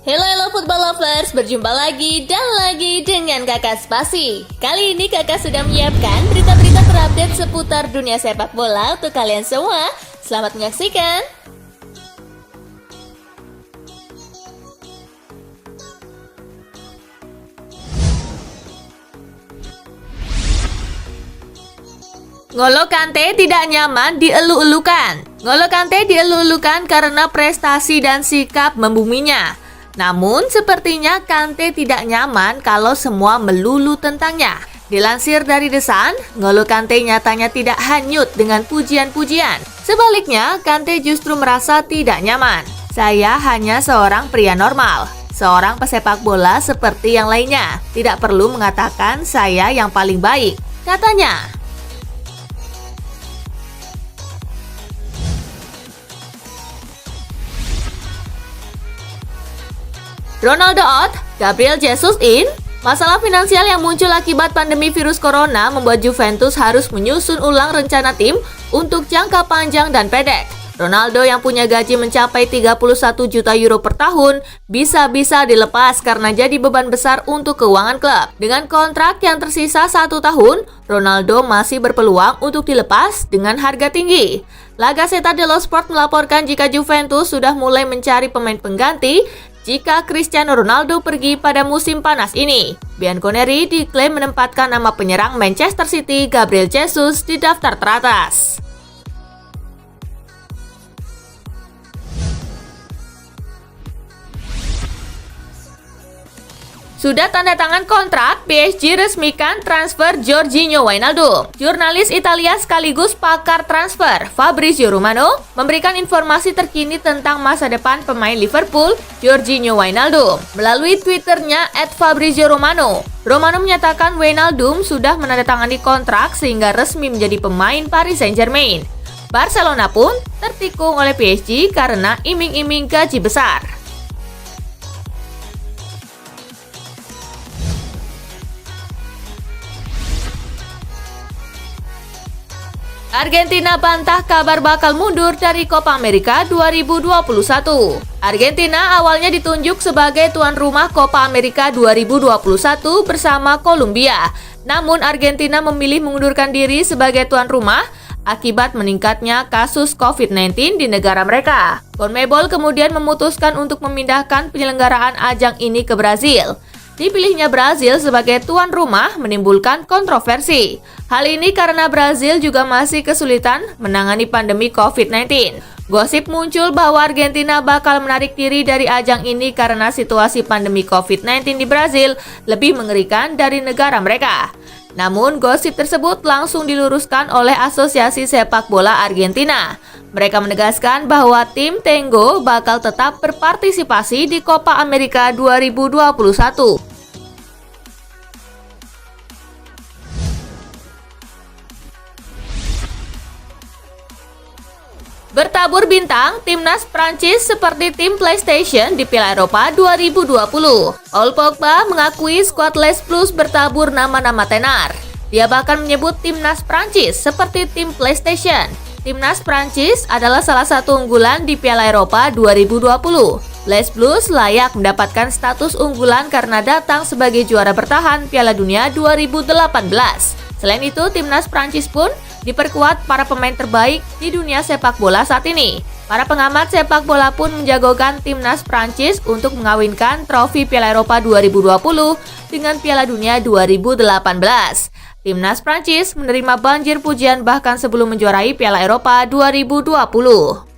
Hello football lovers, berjumpa lagi dan lagi dengan Kakak Spasi. Kali ini Kakak sudah menyiapkan berita-berita terupdate seputar dunia sepak bola untuk kalian semua. Selamat menyaksikan. N'Golo Kante tidak nyaman dielu-elukan. N'Golo Kante dielu-elukan karena prestasi dan sikap membuminya. Namun, sepertinya Kante tidak nyaman kalau semua melulu tentangnya. Dilansir dari The Sun, N'Golo Kante nyatanya tidak hanyut dengan pujian-pujian. Sebaliknya, Kante justru merasa tidak nyaman. Saya hanya seorang pria normal, seorang pesepak bola seperti yang lainnya. Tidak perlu mengatakan saya yang paling baik, katanya. Ronaldo out, Gabriel Jesus in. Masalah finansial yang muncul akibat pandemi virus corona membuat Juventus harus menyusun ulang rencana tim untuk jangka panjang dan pendek. Ronaldo yang punya gaji mencapai 31 juta euro per tahun bisa-bisa dilepas karena jadi beban besar untuk keuangan klub. Dengan kontrak yang tersisa 1 tahun, Ronaldo masih berpeluang untuk dilepas dengan harga tinggi. La Gazzetta dello Sport melaporkan jika Juventus sudah mulai mencari pemain pengganti jika Cristiano Ronaldo pergi pada musim panas ini. Bianconeri diklaim menempatkan nama penyerang Manchester City Gabriel Jesus di daftar teratas. Sudah tanda tangan kontrak, PSG resmikan transfer Jorginho Wijnaldum. Jurnalis Italia sekaligus pakar transfer, Fabrizio Romano, memberikan informasi terkini tentang masa depan pemain Liverpool, Jorginho Wijnaldum. Melalui Twitternya @Fabrizio Romano, Romano menyatakan Wijnaldum sudah menandatangani kontrak sehingga resmi menjadi pemain Paris Saint-Germain. Barcelona pun tertikung oleh PSG karena iming-iming gaji besar. Argentina bantah kabar bakal mundur dari Copa America 2021. Argentina awalnya ditunjuk sebagai tuan rumah Copa America 2021 bersama Kolombia. Namun Argentina memilih mengundurkan diri sebagai tuan rumah akibat meningkatnya kasus COVID-19 di negara mereka. CONMEBOL kemudian memutuskan untuk memindahkan penyelenggaraan ajang ini ke Brazil. Dipilihnya Brazil sebagai tuan rumah menimbulkan kontroversi. Hal ini karena Brazil juga masih kesulitan menangani pandemi COVID-19. Gosip muncul bahwa Argentina bakal menarik diri dari ajang ini karena situasi pandemi COVID-19 di Brazil lebih mengerikan dari negara mereka. Namun, gosip tersebut langsung diluruskan oleh Asosiasi Sepak Bola Argentina. Mereka menegaskan bahwa tim Tengo bakal tetap berpartisipasi di Copa America 2021. Bertabur bintang, timnas Prancis seperti tim PlayStation di Piala Eropa 2020. Paul Pogba mengakui skuad Les Bleus bertabur nama-nama tenar. Dia bahkan menyebut timnas Prancis seperti tim PlayStation. Timnas Prancis adalah salah satu unggulan di Piala Eropa 2020. Les Bleus layak mendapatkan status unggulan karena datang sebagai juara bertahan Piala Dunia 2018. Selain itu, timnas Prancis pun diperkuat para pemain terbaik di dunia sepak bola saat ini. Para pengamat sepak bola pun menjagokan timnas Prancis untuk mengawinkan trofi Piala Eropa 2020 dengan Piala Dunia 2018. Timnas Prancis menerima banjir pujian bahkan sebelum menjuarai Piala Eropa 2020.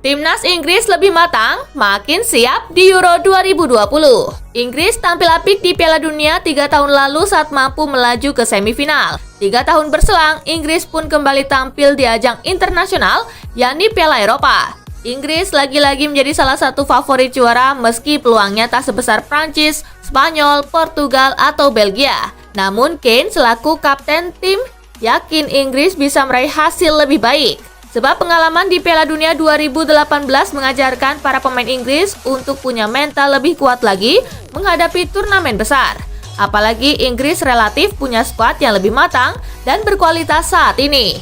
Timnas Inggris lebih matang, makin siap di Euro 2020. Inggris tampil apik di Piala Dunia 3 tahun lalu saat mampu melaju ke semifinal. 3 tahun berselang, Inggris pun kembali tampil di ajang internasional, yakni Piala Eropa. Inggris lagi-lagi menjadi salah satu favorit juara meski peluangnya tak sebesar Prancis, Spanyol, Portugal, atau Belgia. Namun Kane selaku kapten tim yakin Inggris bisa meraih hasil lebih baik. Sebab pengalaman di Piala Dunia 2018 mengajarkan para pemain Inggris untuk punya mental lebih kuat lagi menghadapi turnamen besar. Apalagi Inggris relatif punya skuad yang lebih matang dan berkualitas saat ini.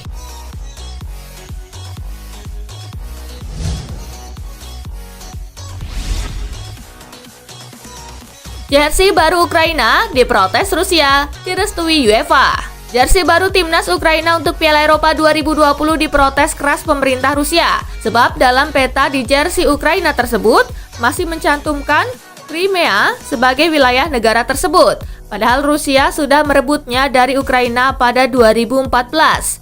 Jersey baru Ukraina diprotes Rusia, direstui UEFA. Jersey baru timnas Ukraina untuk Piala Eropa 2020 diprotes keras pemerintah Rusia, sebab dalam peta di jersey Ukraina tersebut masih mencantumkan Crimea sebagai wilayah negara tersebut. Padahal Rusia sudah merebutnya dari Ukraina pada 2014.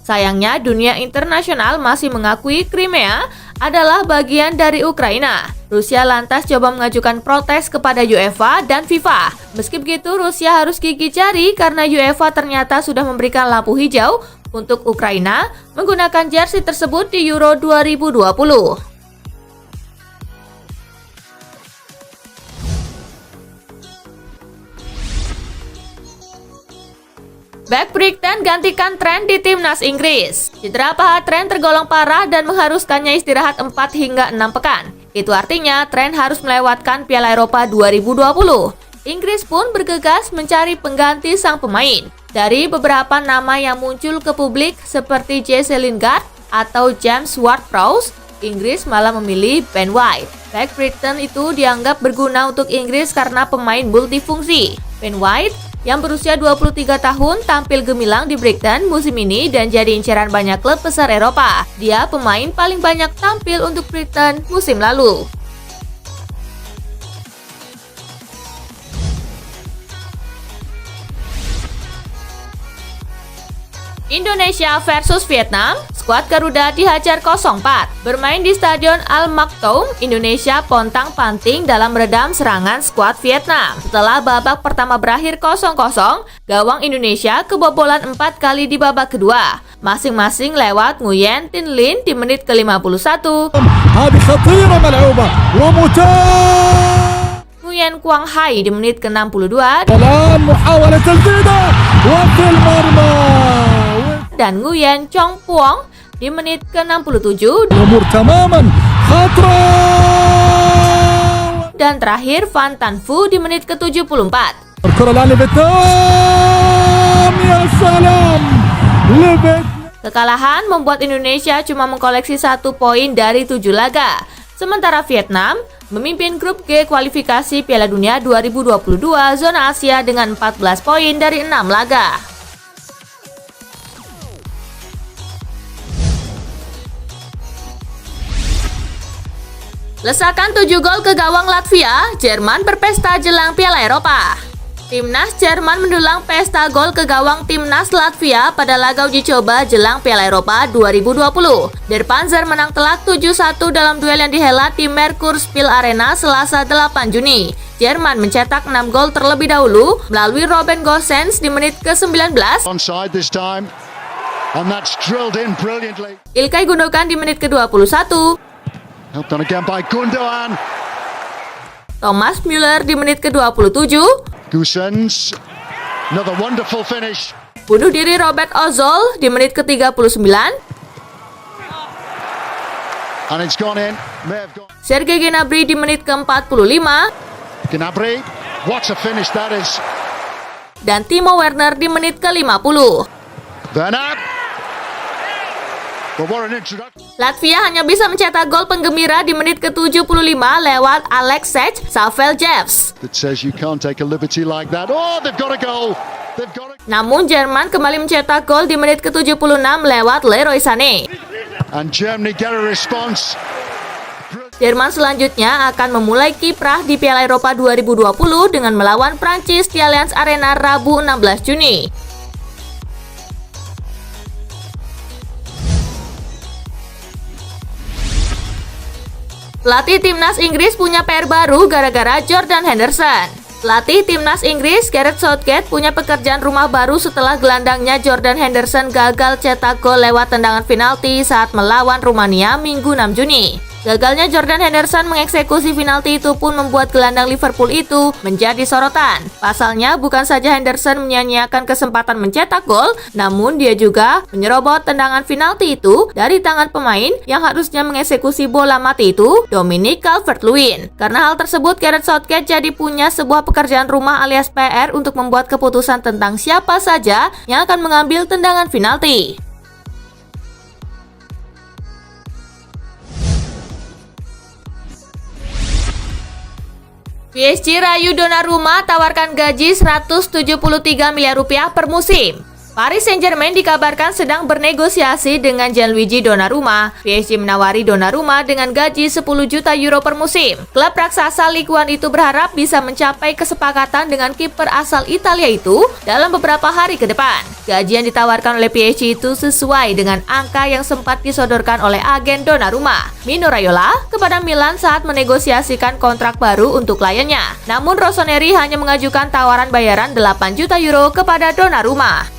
Sayangnya dunia internasional masih mengakui Crimea adalah bagian dari Ukraina. Rusia lantas coba mengajukan protes kepada UEFA dan FIFA. Meski begitu, Rusia harus gigit jari karena UEFA ternyata sudah memberikan lampu hijau untuk Ukraina menggunakan jersey tersebut di Euro 2020. Back Brighton gantikan Trent di timnas Inggris. Cedera paha Trent tergolong parah dan mengharuskannya istirahat 4 hingga 6 pekan. Itu artinya Trent harus melewatkan Piala Eropa 2020. Inggris pun bergegas mencari pengganti sang pemain. Dari beberapa nama yang muncul ke publik seperti Jesse Lingard atau James Ward-Prowse, Inggris malah memilih Ben White. Back Brighton itu dianggap berguna untuk Inggris karena pemain multifungsi. Ben White yang berusia 23 tahun tampil gemilang di Brighton musim ini dan jadi incaran banyak klub besar Eropa. Dia pemain paling banyak tampil untuk Brighton musim lalu. Indonesia versus Vietnam, skuad Garuda dihajar 0-4. Bermain di Stadion Al Maktoum, Indonesia pontang-panting dalam meredam serangan skuad Vietnam. Setelah babak pertama berakhir 0-0, gawang Indonesia kebobolan 4 kali di babak kedua. Masing-masing lewat Nguyen Tin Lin di menit ke-51. Nguyen Quang Hai di menit ke-62. Dan Nguyen Chong Puong di menit ke-67. Dan terakhir Van Tan Phu di menit ke-74. Kekalahan membuat Indonesia cuma mengkoleksi 1 poin dari 7 laga. Sementara Vietnam memimpin grup G kualifikasi Piala Dunia 2022 zona Asia dengan 14 poin dari 6 laga. Lesakan 7 gol ke gawang Latvia, Jerman berpesta jelang Piala Eropa. Timnas Jerman mendulang pesta gol ke gawang timnas Latvia pada laga uji coba jelang Piala Eropa 2020. Der Panzer menang telak 7-1 dalam duel yang dihelat di Merkur-Spiel Arena Selasa 8 Juni. Jerman mencetak 6 gol terlebih dahulu melalui Robin Gosens di menit ke-19. Ilkay Gundogan di menit ke-21. Helped on again by Gundogan. Thomas Müller di menit ke-27. Gosens, another wonderful finish. Bunuh diri Robert Ozol di menit ke-39. And it's gone in. May have gone. Sergei Gnabry di menit ke-45. Gnabry, what a finish that is. Dan Timo Werner di menit ke-50. Werner. But what an introduction. Latvia hanya bisa mencetak gol penggembira di menit ke-75 lewat Aleksej Saveljevs. That says you can't take a liberty like that. Oh, they've got a goal. They've got a... Namun Jerman kembali mencetak gol di menit ke-76 lewat Leroy Sané. And Germany get a response. Jerman selanjutnya akan memulai kiprah di Piala Eropa 2020 dengan melawan Prancis di Allianz Arena Rabu 16 Juni. Pelatih timnas Inggris punya PR baru gara-gara Jordan Henderson. Pelatih timnas Inggris Gareth Southgate punya pekerjaan rumah baru setelah gelandangnya Jordan Henderson gagal cetak gol lewat tendangan penalti saat melawan Rumania Minggu 6 Juni. Gagalnya Jordan Henderson mengeksekusi penalti itu pun membuat gelandang Liverpool itu menjadi sorotan. Pasalnya bukan saja Henderson menyia-nyiakan kesempatan mencetak gol, namun dia juga menyerobot tendangan penalti itu dari tangan pemain yang harusnya mengeksekusi bola mati itu, Dominic Calvert-Lewin. Karena hal tersebut, Gareth Southgate jadi punya sebuah pekerjaan rumah alias PR untuk membuat keputusan tentang siapa saja yang akan mengambil tendangan penalti. PSG rayu Donnarumma tawarkan gaji 173 miliar rupiah per musim. Paris Saint-Germain dikabarkan sedang bernegosiasi dengan Gianluigi Donnarumma. PSG menawari Donnarumma dengan gaji 10 juta euro per musim. Klub raksasa Ligue 1 itu berharap bisa mencapai kesepakatan dengan kiper asal Italia itu dalam beberapa hari ke depan. Gaji yang ditawarkan oleh PSG itu sesuai dengan angka yang sempat disodorkan oleh agen Donnarumma, Mino Raiola, kepada Milan saat menegosiasikan kontrak baru untuk kliennya. Namun Rossoneri hanya mengajukan tawaran bayaran 8 juta euro kepada Donnarumma.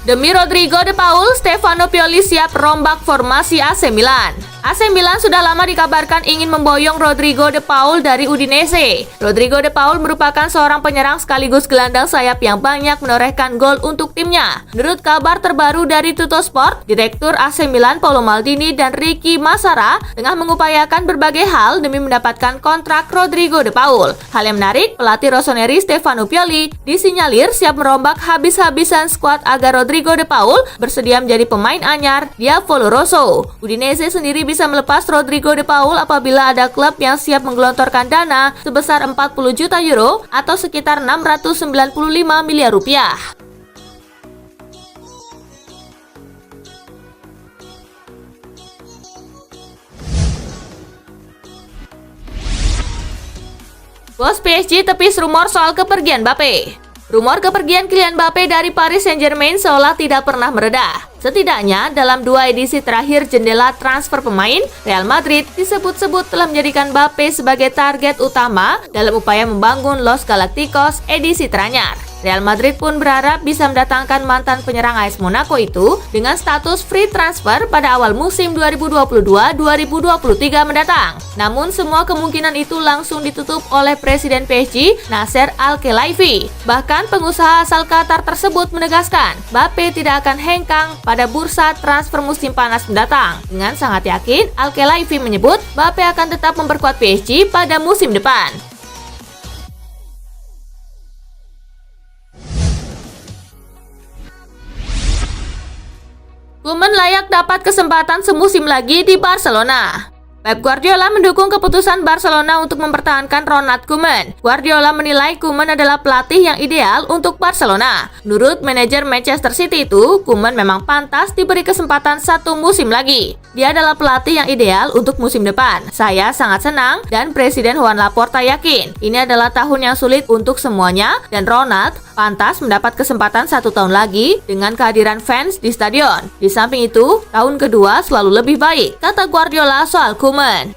Demi Rodrigo de Paul, Stefano Pioli siap rombak formasi AC Milan. AC Milan sudah lama dikabarkan ingin memboyong Rodrigo de Paul dari Udinese. Rodrigo de Paul merupakan seorang penyerang sekaligus gelandang sayap yang banyak menorehkan gol untuk timnya. Menurut kabar terbaru dari Tuttosport, Direktur AC Milan Paolo Maldini dan Ricky Massara tengah mengupayakan berbagai hal demi mendapatkan kontrak Rodrigo de Paul. Hal yang menarik, pelatih Rossoneri Stefano Pioli disinyalir siap merombak habis-habisan skuad agar Rodrigo de Paul bersedia menjadi pemain anyar Diavolo Rosso. Udinese sendiri bisa melepas Rodrigo de Paul apabila ada klub yang siap menggelontorkan dana sebesar 40 juta euro atau sekitar 695 miliar rupiah. Bos PSG tepis rumor soal kepergian Mbappe. Rumor kepergian Kylian Mbappe dari Paris Saint-Germain seolah tidak pernah mereda. Setidaknya dalam 2 edisi terakhir jendela transfer pemain, Real Madrid disebut-sebut telah menjadikan Mbappe sebagai target utama dalam upaya membangun Los Galacticos edisi teranyar. Real Madrid pun berharap bisa mendatangkan mantan penyerang AS Monaco itu dengan status free transfer pada awal musim 2022-2023 mendatang. Namun semua kemungkinan itu langsung ditutup oleh Presiden PSG Nasser Al-Khelaifi. Bahkan pengusaha asal Qatar tersebut menegaskan Mbappe tidak akan hengkang pada bursa transfer musim panas mendatang. Dengan sangat yakin, Al-Khelaifi menyebut Mbappe akan tetap memperkuat PSG pada musim depan. Koeman layak dapat kesempatan semusim lagi di Barcelona. Pep Guardiola mendukung keputusan Barcelona untuk mempertahankan Ronald Koeman. Guardiola menilai Koeman adalah pelatih yang ideal untuk Barcelona. Menurut manajer Manchester City itu, Koeman memang pantas diberi kesempatan 1 musim lagi. Dia adalah pelatih yang ideal untuk musim depan. Saya sangat senang dan Presiden Juan Laporta yakin ini adalah tahun yang sulit untuk semuanya dan Ronald pantas mendapat kesempatan 1 tahun lagi dengan kehadiran fans di stadion. Di samping itu, tahun kedua selalu lebih baik, kata Guardiola soal Koeman.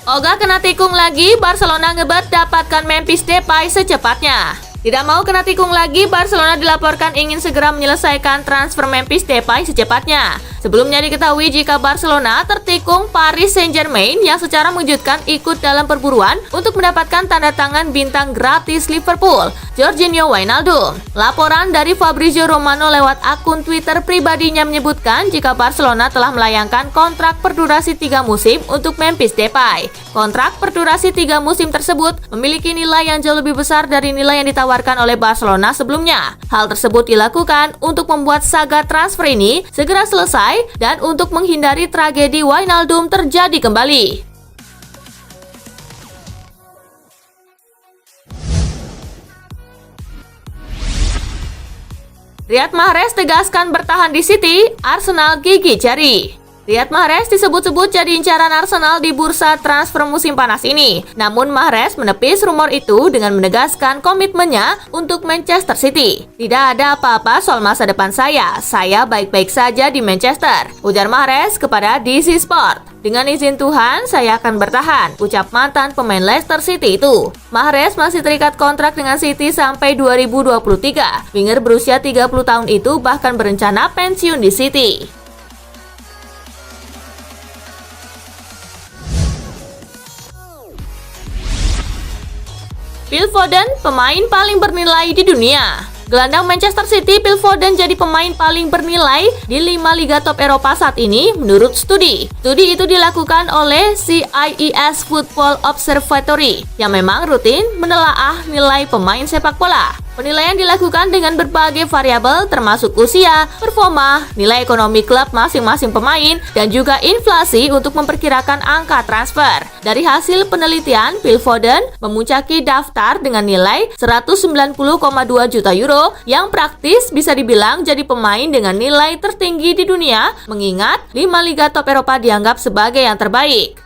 Ogah kena tikung lagi, Barcelona ngebet dapatkan Memphis Depay secepatnya. Tidak mau kena tikung lagi, Barcelona dilaporkan ingin segera menyelesaikan transfer Memphis Depay secepatnya. Sebelumnya diketahui jika Barcelona tertikung Paris Saint-Germain yang secara mengejutkan ikut dalam perburuan untuk mendapatkan tanda tangan bintang gratis Liverpool, Georginio Wijnaldum. Laporan dari Fabrizio Romano lewat akun Twitter pribadinya menyebutkan jika Barcelona telah melayangkan kontrak berdurasi 3 musim untuk Memphis Depay. Kontrak berdurasi 3 musim tersebut memiliki nilai yang jauh lebih besar dari nilai yang ditawarkan oleh Barcelona sebelumnya. Hal tersebut dilakukan untuk membuat saga transfer ini segera selesai dan untuk menghindari tragedi Wijnaldum terjadi kembali. Riyad Mahrez tegaskan bertahan di City, Arsenal gigih jari. Riyad Mahrez disebut-sebut jadi incaran Arsenal di bursa transfer musim panas ini. Namun Mahrez menepis rumor itu dengan menegaskan komitmennya untuk Manchester City. Tidak ada apa-apa soal masa depan saya baik-baik saja di Manchester, ujar Mahrez kepada DC Sport. Dengan izin Tuhan, saya akan bertahan, ucap mantan pemain Leicester City itu. Mahrez masih terikat kontrak dengan City sampai 2023. Winger berusia 30 tahun itu bahkan berencana pensiun di City. Phil Foden, pemain paling bernilai di dunia. Gelandang Manchester City, Phil Foden jadi pemain paling bernilai di 5 liga top Eropa saat ini menurut studi. Studi itu dilakukan oleh CIES Football Observatory yang memang rutin menelaah nilai pemain sepak bola. Penilaian dilakukan dengan berbagai variabel termasuk usia, performa, nilai ekonomi klub masing-masing pemain, dan juga inflasi untuk memperkirakan angka transfer. Dari hasil penelitian, Phil Foden memuncaki daftar dengan nilai 190,2 juta euro yang praktis bisa dibilang jadi pemain dengan nilai tertinggi di dunia mengingat 5 liga top Eropa dianggap sebagai yang terbaik.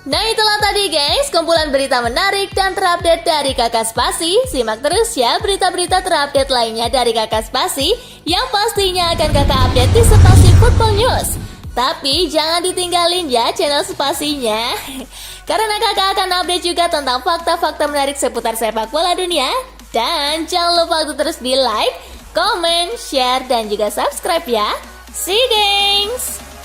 Nah itulah tadi guys, kumpulan berita menarik dan terupdate dari Kakak Spasi. Simak terus ya berita-berita terupdate lainnya dari Kakak Spasi yang pastinya akan Kakak update di Spasi Football News. Tapi jangan ditinggalin ya channel Spasinya, karena Kakak akan update juga tentang fakta-fakta menarik seputar sepak bola dunia. Dan jangan lupa untuk terus di like, comment, share, dan juga subscribe ya. See you guys!